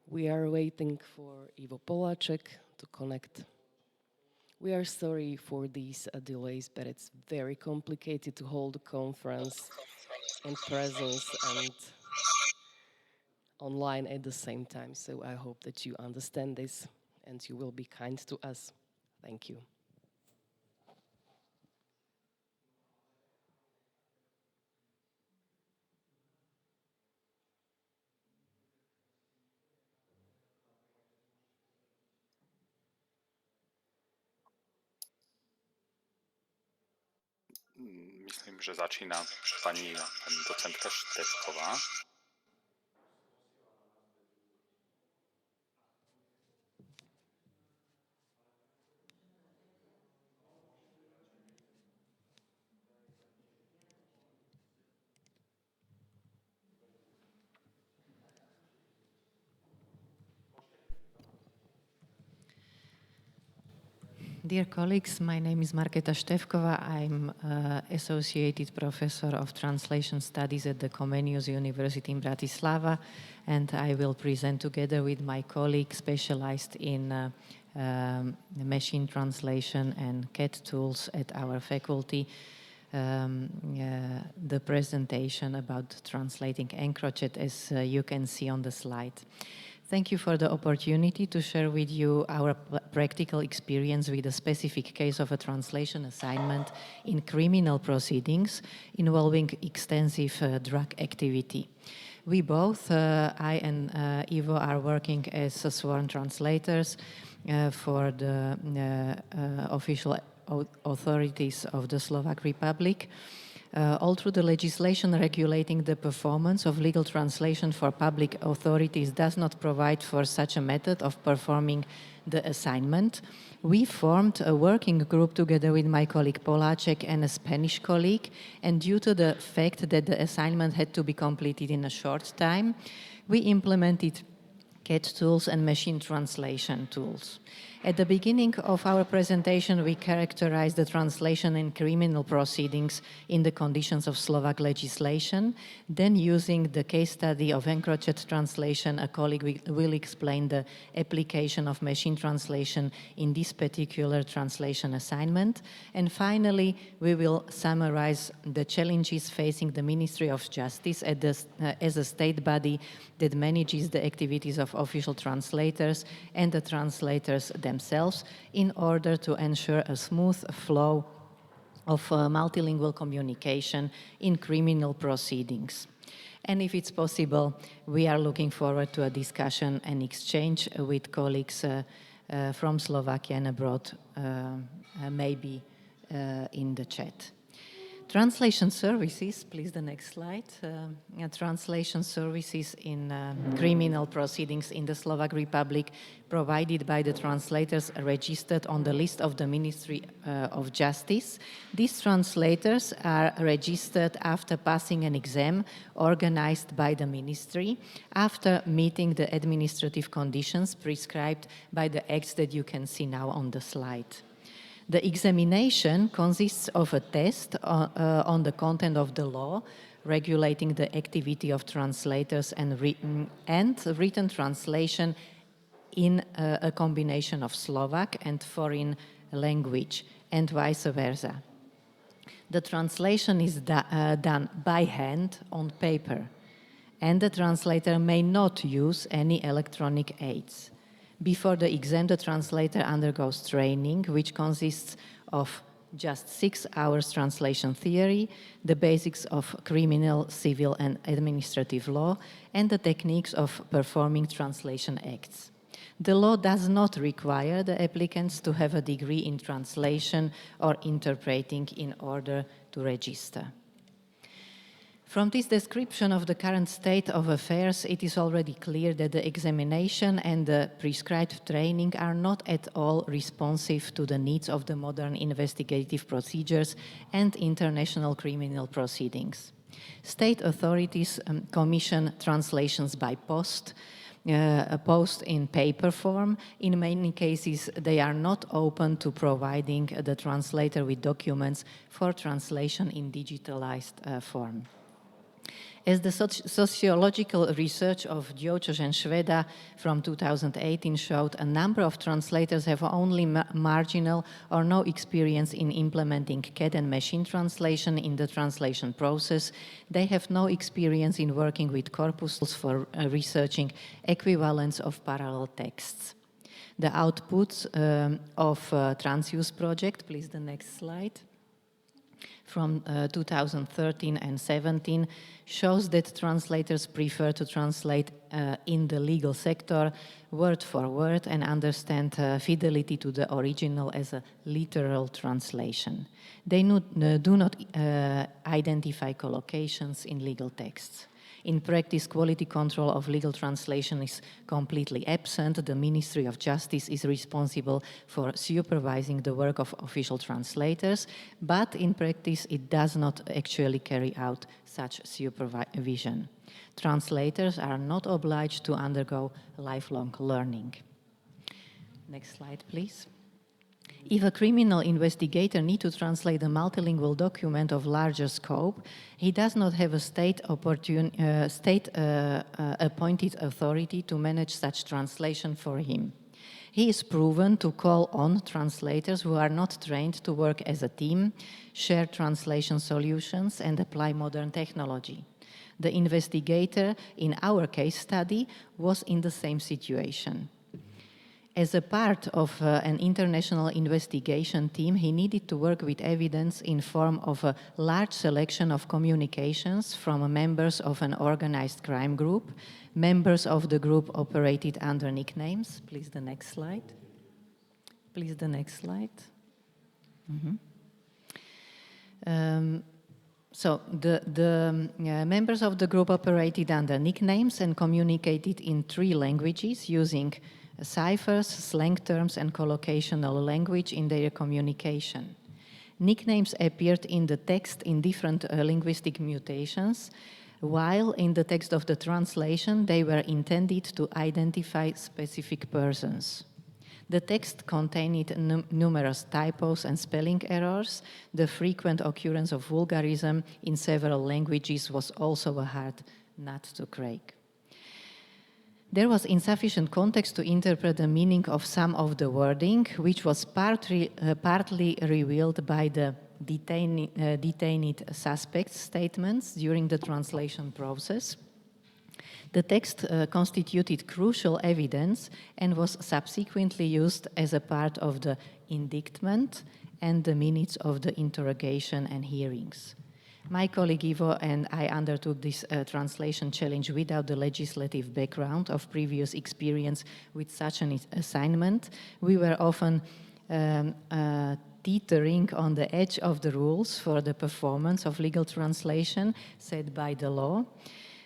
We are waiting for Ivo Poláček to connect. We are sorry for these delays, but it's very complicated to hold a conference in presence and online at the same time. So I hope that you understand this and you will be kind to us. Thank you. Myslím, že začíná paní docentka Štefková. Dear colleagues, my name is Marketa Štefková. I'm Associated Professor of Translation Studies at the Comenius University in Bratislava, and I will present together with my colleague specialized in machine translation and CAT tools at our faculty, the presentation about translating Encrochat, as you can see on the slide. Thank you for the opportunity to share with you our practical experience with a specific case of a translation assignment in criminal proceedings involving extensive drug activity. We both, I and Ivo, are working as sworn translators for the official authorities of the Slovak Republic. All through the legislation regulating the performance of legal translation for public authorities does not provide for such a method of performing the assignment. We formed a working group together with my colleague Poláček and a Spanish colleague, and due to the fact that the assignment had to be completed in a short time, we implemented CAT tools and machine translation tools. At the beginning of our presentation, we characterized the translation in criminal proceedings in the conditions of Slovak legislation. Then, using the case study of Encrochat translation, a colleague will explain the application of machine translation in this particular translation assignment. And finally, we will summarize the challenges facing the Ministry of Justice as a state body that manages the activities of official translators and the translators themselves in order to ensure a smooth flow of multilingual communication in criminal proceedings. And if it's possible, we are looking forward to a discussion and exchange with colleagues from Slovakia and abroad, maybe in the chat. Translation services, please the next slide. Translation services in criminal proceedings in the Slovak Republic provided by the translators registered on the list of the Ministry of Justice. These translators are registered after passing an exam organized by the ministry, after meeting the administrative conditions prescribed by the acts that you can see now on the slide. The examination consists of a test on the content of the law regulating the activity of translators and written translation in a combination of Slovak and foreign language, and vice versa. The translation is done by hand on paper, and the translator may not use any electronic aids. Before the exam, the translator undergoes training, which consists of just 6 hours translation theory, the basics of criminal, civil, and administrative law, and the techniques of performing translation acts. The law does not require the applicants to have a degree in translation or interpreting in order to register. From this description of the current state of affairs, it is already clear that the examination and the prescribed training are not at all responsive to the needs of the modern investigative procedures and international criminal proceedings. State authorities commission translations by post in paper form. In many cases, they are not open to providing the translator with documents for translation in digitalized form. As the sociological research of György and Šveda from 2018 showed, a number of translators have only marginal or no experience in implementing CAT and machine translation in the translation process. They have no experience in working with corpuses for researching equivalence of parallel texts. The outputs of Transuse project, please the next slide, from 2013 and 17 shows that translators prefer to translate in the legal sector word for word and understand fidelity to the original as a literal translation. They do not identify collocations in legal texts. In practice, quality control of legal translation is completely absent. The Ministry of Justice is responsible for supervising the work of official translators, but in practice, it does not actually carry out such supervision. Translators are not obliged to undergo lifelong learning. Next slide, please. If a criminal investigator needs to translate a multilingual document of larger scope, he does not have a state-appointed authority to manage such translation for him. He is proven to call on translators who are not trained to work as a team, share translation solutions, and apply modern technology. The investigator in our case study was in the same situation. As a part of an international investigation team, he needed to work with evidence in form of a large selection of communications from members of an organized crime group. Members of the group operated under nicknames. Please, the next slide. Please, the next slide. So the members of the group operated under nicknames and communicated in 3 languages using ciphers, slang terms, and collocational language in their communication. Nicknames appeared in the text in different linguistic mutations, while in the text of the translation they were intended to identify specific persons. The text contained numerous typos and spelling errors. The frequent occurrence of vulgarism in several languages was also a hard nut to crack. There was insufficient context to interpret the meaning of some of the wording, which was partly revealed by the detained suspects' statements during the translation process. The text constituted crucial evidence and was subsequently used as a part of the indictment and the minutes of the interrogation and hearings. My colleague Ivo and I undertook this translation challenge without the legislative background of previous experience with such an assignment. We were often teetering on the edge of the rules for the performance of legal translation set by the law,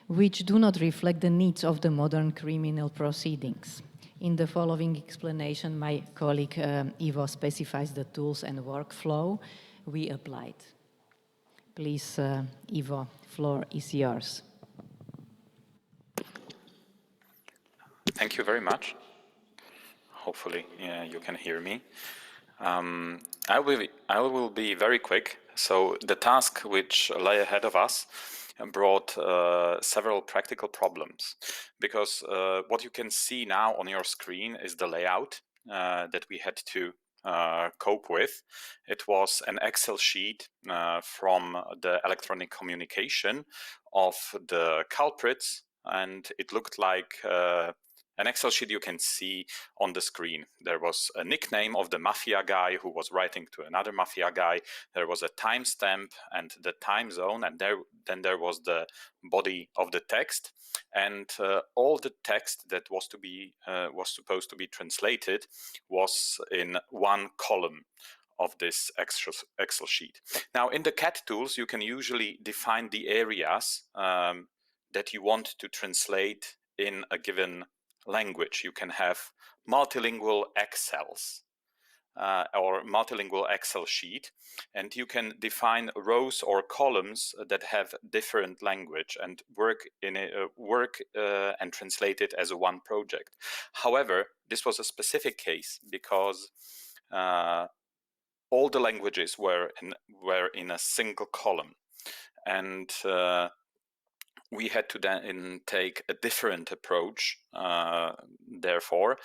which do not reflect the needs of the modern criminal proceedings. In the following explanation, my colleague Ivo specifies the tools and workflow we applied. Please, Ivo, floor is yours. Thank you very much. Hopefully, you can hear me. I will be very quick. So the task which lay ahead of us brought several practical problems, because what you can see now on your screen is the layout that we had to cope with. It was an Excel sheet from the electronic communication of the culprits, and it looked like an Excel sheet you can see on the screen. There was a nickname of the mafia guy who was writing to another mafia guy. There was a timestamp and the time zone, and then there was the body of the text, and all the text that was supposed to be translated was in one column of this Excel sheet. Now, in the CAT tools, you can usually define the areas that you want to translate in a given language. You can have multilingual Excels or multilingual Excel sheet, and you can define rows or columns that have different language and work and translate it as a one project. However, this was a specific case because all the languages were in a single column, and we had to then take a different approach, therefore,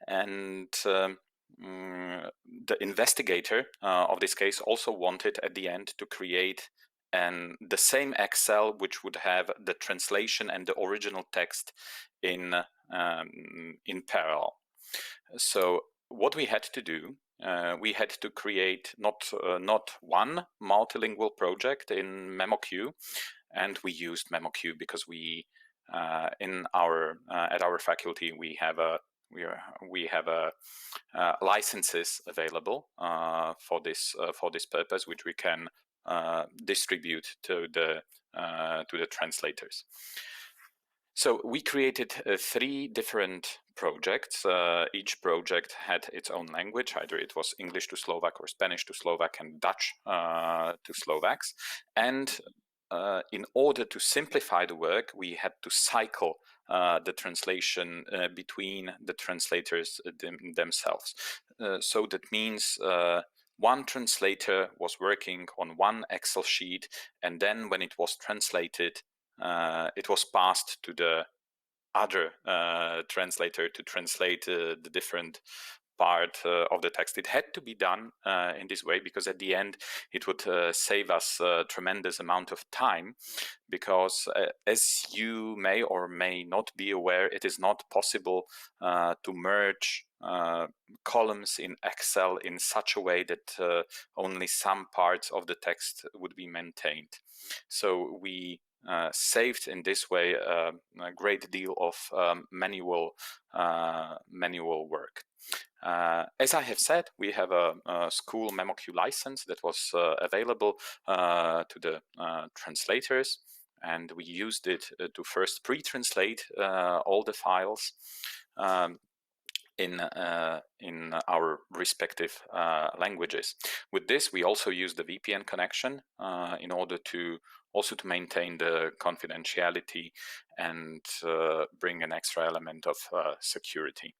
and the investigator of this case also wanted at the end to create the same Excel which would have the translation and the original text in parallel. So what we had to do, we had to create not one multilingual project in MemoQ, and we used MemoQ because we at our faculty we have licenses available for this purpose, which we can distribute to the translators. So we created 3 different projects. Each project had its own language. Either it was English to Slovak or Spanish to Slovak and Dutch to Slovaks. And in order to simplify the work, we had to cycle the translation between the translators themselves. So that means one translator was working on one Excel sheet, and then when it was translated, it was passed to the other translator to translate the different part of the text. It had to be done in this way because at the end it would save us a tremendous amount of time, because as you may or may not be aware, it is not possible to merge columns in Excel in such a way that only some parts of the text would be maintained. So we saved in this way a great deal of manual work. As I have said, we have a school MemoQ license that was available to the translators, and we used it to first pre-translate all the files in our respective languages. With this, we also use the VPN connection in order to maintain the confidentiality and bring an extra element of security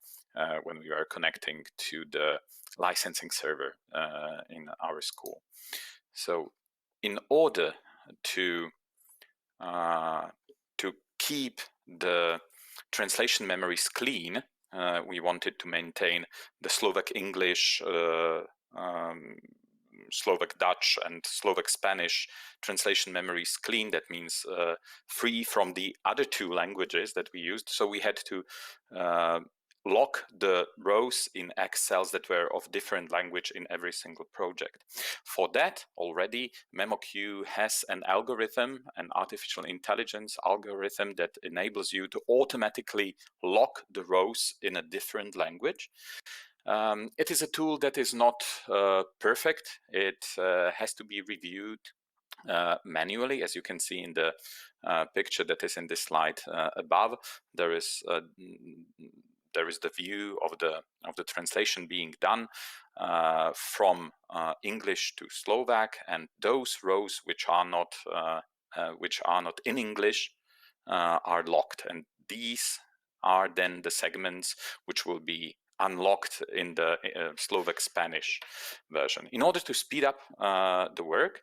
when we are connecting to the licensing server in our school. So in order to keep the translation memories clean, we wanted to maintain the Slovak English, Slovak Dutch, and Slovak Spanish translation memories clean. That means free from the other two languages that we used. So we had to lock the rows in Excels that were of different language in every single project. For that, already MemoQ has an algorithm, an artificial intelligence algorithm that enables you to automatically lock the rows in a different language. It is a tool that is not perfect. It has to be reviewed manually, as you can see in the picture that is in this slide above. There is the view of the translation being done from English to Slovak, and those rows which are not in English are locked, and these are then the segments which will be unlocked in the Slovak Spanish version. In order to speed up the work,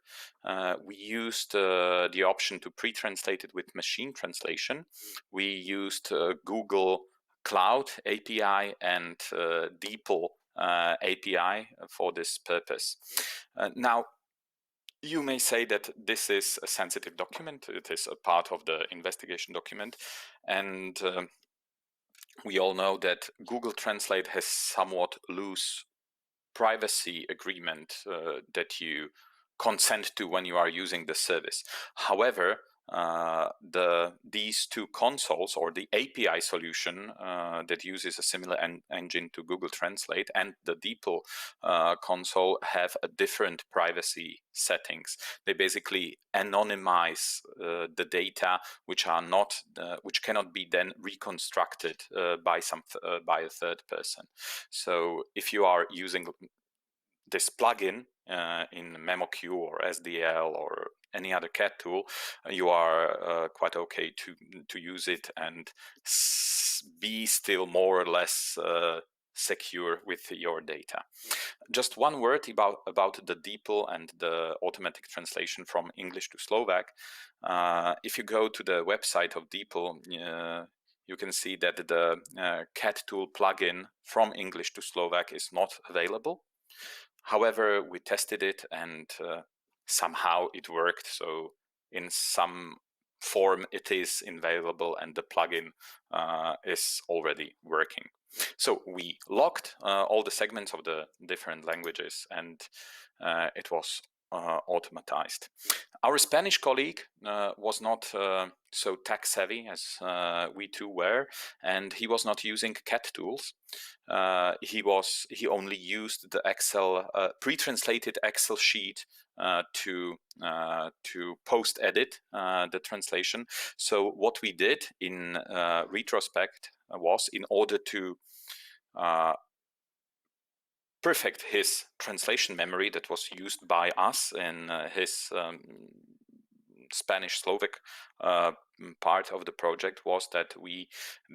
we used the option to pre-translate it with machine translation. We used Google Cloud API and DeepL API for this purpose. Now, you may say that this is a sensitive document. It is a part of the investigation document, and we all know that Google Translate has somewhat loose privacy agreement that you consent to when you are using the service. However, these two consoles, or the API solution that uses a similar engine to Google Translate, and the DeepL console have a different privacy settings. They basically anonymize the data, which cannot be then reconstructed by a third person. So if you are using this plugin in MemoQ or SDL or any other CAT tool, you are quite okay to use it and be still more or less secure with your data. Just one word about the DeepL and the automatic translation from English to Slovak. If you go to the website of DeepL, you can see that the CAT tool plugin from English to Slovak is not available. However, we tested it and somehow it worked. So in some form it is available and the plugin is already working. So we locked all the segments of the different languages, and it was automatized. Our Spanish colleague was not so tech savvy as we two were, and he was not using CAT tools. He only used the Excel pre-translated Excel sheet to post edit the translation. So what we did in retrospect was, in order to perfect his translation memory that was used by us in his Spanish-Slovak part of the project, was that we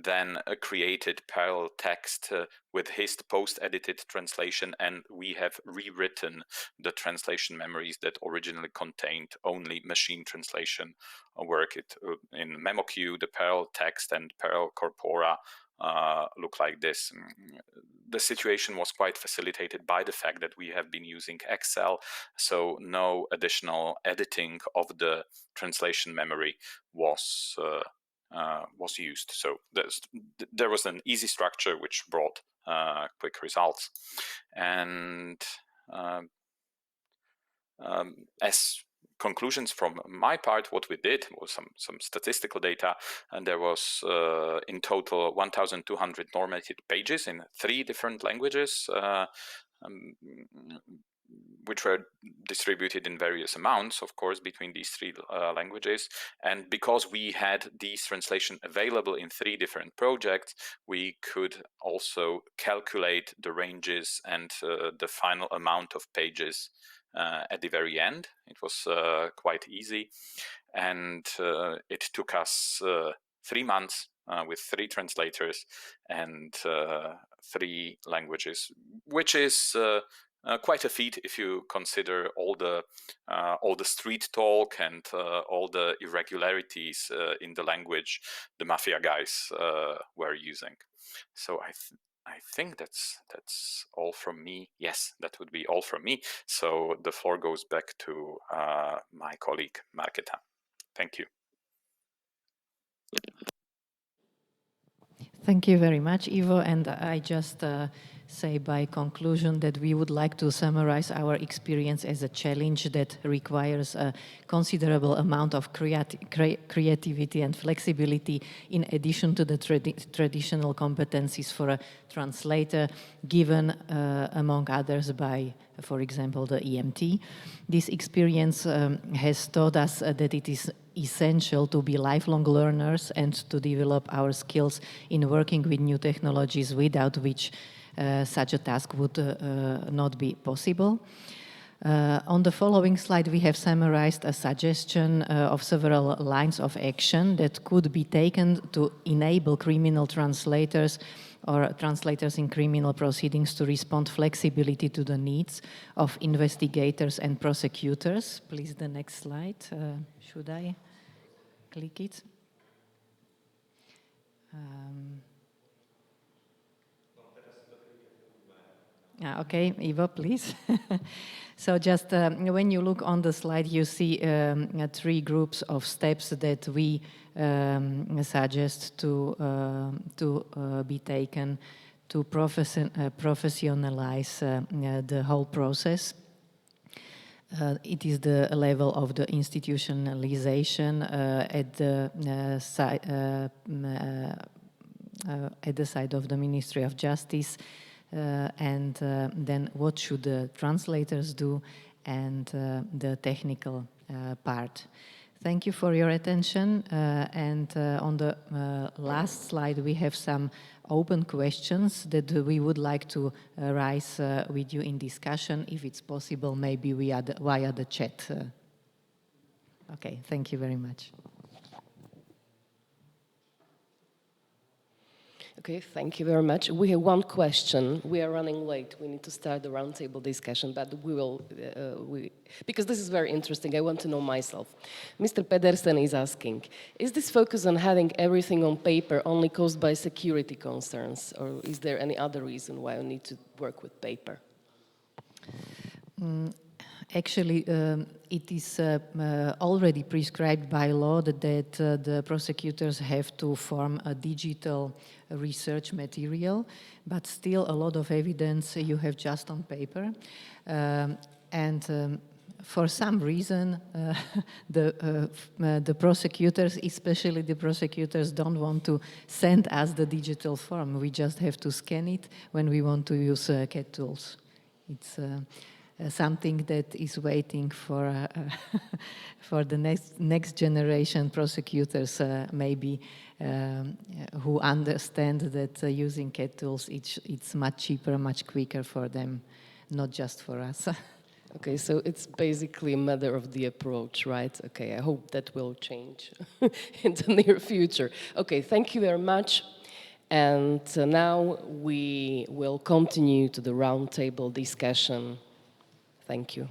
then created parallel text with his post-edited translation, and we have rewritten the translation memories that originally contained only machine translation work. In MemoQ, the parallel text and parallel corpora look like this. The situation was quite facilitated by the fact that we have been using Excel, so no additional editing of the translation memory was used. So there was an easy structure which brought quick results. And as conclusions from my part, what we did was some statistical data, and there was in total 1,200 normated pages in 3 different languages, which were distributed in various amounts, of course, between these 3 languages. And because we had these translations available in 3 different projects, we could also calculate the ranges and the final amount of pages at the very end. It was quite easy, and it took us 3 months with 3 translators and 3 languages, which is quite a feat if you consider all the street talk and all the irregularities in the language the mafia guys were using. So I think that's all from me. Yes, that would be all from me. So the floor goes back to my colleague Marketa. Thank you. Thank you very much, Ivo. And I just say by conclusion that we would like to summarize our experience as a challenge that requires a considerable amount of creativity and flexibility in addition to the traditional competencies for a translator given, among others, by, for example, the EMT. This experience has taught us that it is essential to be lifelong learners and to develop our skills in working with new technologies, without which such a task would not be possible. On the following slide, we have summarized a suggestion of several lines of action that could be taken to enable criminal translators or translators in criminal proceedings to respond flexibly to the needs of investigators and prosecutors. Please, the next slide. Should I click it? Okay, Ivo, please. So just when you look on the slide, you see 3 groups of steps that we suggest to be taken to professionalize the whole process. It is the level of the institutionalization at the side of the Ministry of Justice, and then what should the translators do, and the technical part. Thank you for your attention, and on the last slide we have some open questions that we would like to raise with you in discussion, if it's possible, maybe via the chat. Okay, thank you very much. Okay, thank you very much. We have one question. We are running late. We need to start the roundtable discussion, but we will, because this is very interesting. I want to know myself. Mr. Pedersen is asking, is this focus on having everything on paper only caused by security concerns, or is there any other reason why we need to work with paper? Actually, it is already prescribed by law that the prosecutors have to form a digital research material, but still a lot of evidence you have just on paper. And for some reason, the prosecutors, especially the prosecutors, don't want to send us the digital form. We just have to scan it when we want to use CAT tools. It's something that is waiting for for the next generation prosecutors, maybe who understand that using CAT tools it's much cheaper, much quicker for them, not just for us. Okay, so it's basically a matter of the approach, right? Okay, I hope that will change in the near future. Okay, thank you very much. And now we will continue to the roundtable discussion. Thank you.